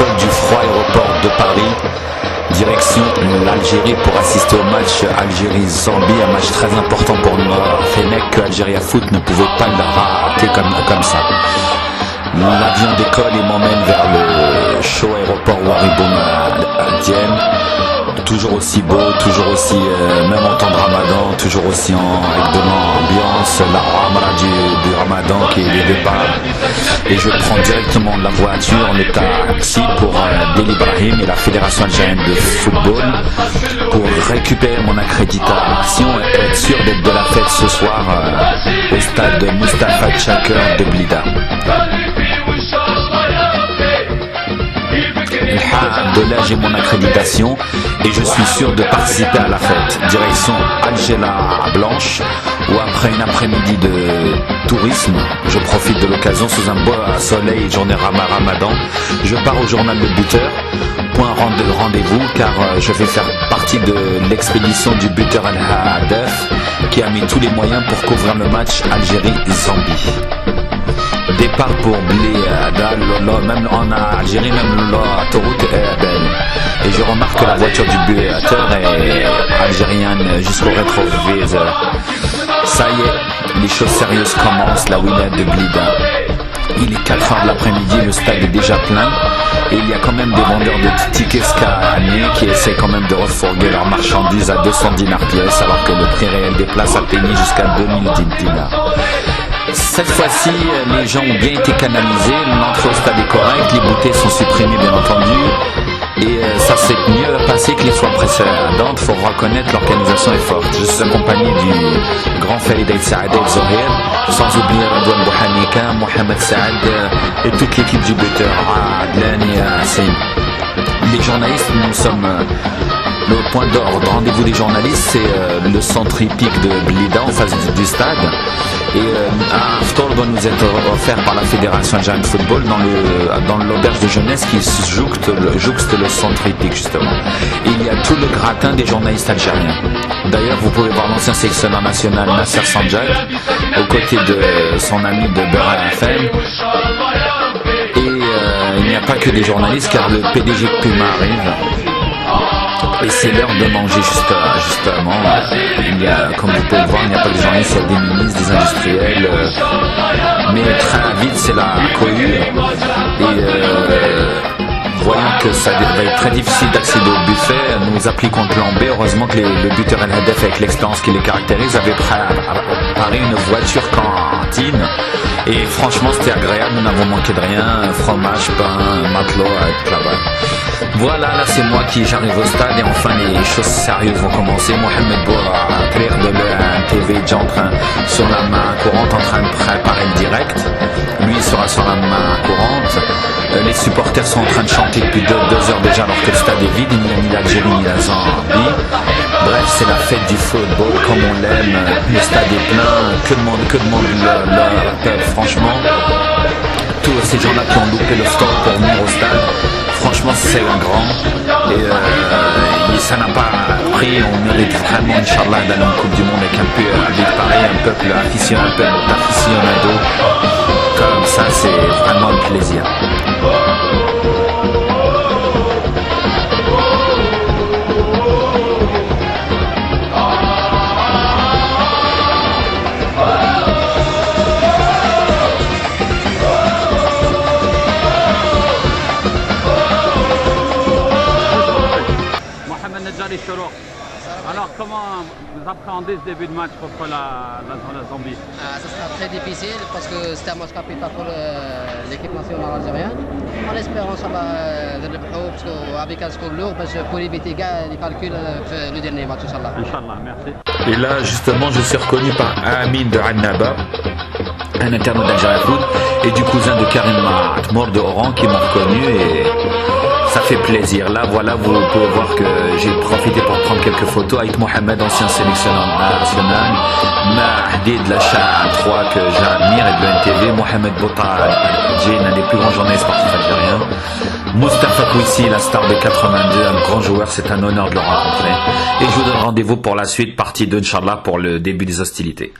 l'école du froid aéroport de Paris, direction l'Algérie pour assister au match Algérie-Zambie, un match très important pour nous. Fennec que Algérie Foot ne pouvait pas le rater comme ça. L'avion décolle et m'emmène vers le show aéroport Waribon à Dienne. Toujours aussi beau, toujours aussi, même en temps de Ramadan, toujours aussi avec de l'ambiance, la Ramra du Ramadan qui est le départ. Et je prends directement la voiture, le taxi pour Del Ibrahim et la Fédération algérienne de football pour récupérer mon accréditation et être sûr d'être de la fête ce soir au stade Moustapha Tchaker de Blida. De là j'ai mon accréditation et je suis sûr de participer à la fête. Direction Algéla Blanche où après une après-midi de tourisme, je profite de l'occasion sous un beau soleil, journée Ramadan. Je pars au journal Le Buteur, point de rendez-vous car je vais faire partie de l'expédition du buteur Al-Hadef qui a mis tous les moyens pour couvrir le match Algérie-Zambie. Départ pour Blida, même en Algérie, même l'autoroute est belle. Et je remarque que la voiture du buteur est algérienne jusqu'au rétroviseur. Ça y est, les choses sérieuses commencent, la winnade de Blida. Il est 4h de l'après-midi, le stade est déjà plein. Et il y a quand même des vendeurs de tickets scannés qui essaient quand même de refourguer leurs marchandises à 200 dinars pièce, alors que le prix réel des places a péni jusqu'à 2000 dinars. Cette fois-ci, les gens ont bien été canalisés, l'entrée au stade est correcte, les bouteilles sont supprimées bien entendu, et ça s'est mieux passé que les fois précédentes, il faut reconnaître l'organisation est forte. Je suis accompagné du grand Farid El Saad El Zohir, sans oublier Radouane Bouhanika, Mohamed Saad et toute l'équipe du buteur, Adlan et Hassim. Les journalistes, nous sommes... Le point d'ordre, rendez-vous des journalistes, c'est le centre hippique de Blida en face du stade. Et un after doit nous être offert par la Fédération algérienne de football dans l'auberge de jeunesse qui jouxte le centre hippique justement. Et il y a tout le gratin des journalistes algériens. D'ailleurs, vous pouvez voir l'ancien sélectionneur national Nasser Sanjak aux côtés de son ami de Beurre FM. Et il n'y a pas que des journalistes car le PDG de Puma arrive. Et c'est l'heure de manger justement. Il y a, comme vous pouvez le voir, il n'y a pas que des journalistes, il y a des ministres, des industriels. Mais très vite, c'est la cohue. Et voyant que ça va être très difficile d'accéder au buffet, nous appliquons le plan B. Heureusement que le buteur Al-Hadef, avec l'expérience qui les caractérise, avait préparé une voiture cantine. Et franchement, c'était agréable, nous n'avons manqué de rien, fromage, pain, matelot avec là-bas. Voilà, là c'est moi qui j'arrive au stade et enfin les choses sérieuses vont commencer. Mohamed Bouakrir de l'ENTV est déjà sur la main courante en train de préparer le direct. Lui il sera sur la main courante. Les supporters sont en train de chanter depuis 2 heures déjà alors que le stade est vide. Il n'y a ni l'Algérie ni la Zambie. Bref, c'est la fête du football comme on l'aime. Le stade est plein, que de monde l'appelle franchement. Tous ces gens-là qui ont loupé le stop pour venir au stade. Franchement, c'est un grand et ça n'a pas pris. On mérite vraiment, Inch'Allah, d'aller en Coupe du Monde avec pareil, un peuple aficionado. Comme ça, c'est vraiment un plaisir. Alors comment vous appréhendez ce début de match contre la Zambie? Ça sera très difficile parce que c'est un match capital pour l'équipe nationale algérienne. En espérant ça va parce qu'avec un score lourd pour éviter les calculs le dernier match, Inch'Allah. Inch'Allah, merci. Et là justement je suis reconnu par Amin de Annaba, un internaute d'Algérie Foot, et du cousin de Karim Atmour de Oran qui m'ont reconnu et ça fait plaisir. Là, voilà, vous pouvez voir que j'ai profité pour prendre quelques photos avec Mohamed, ancien sélectionneur national, Mahdi de la Cha 3 que j'admire et de l'NTV, Mohamed Bouta, l'un des plus grands journalistes sportifs algériens, Moustapha Kouissi, la star de 82, un grand joueur, c'est un honneur de le rencontrer. Et je vous donne rendez-vous pour la suite, partie 2, Inch'Allah, pour le début des hostilités.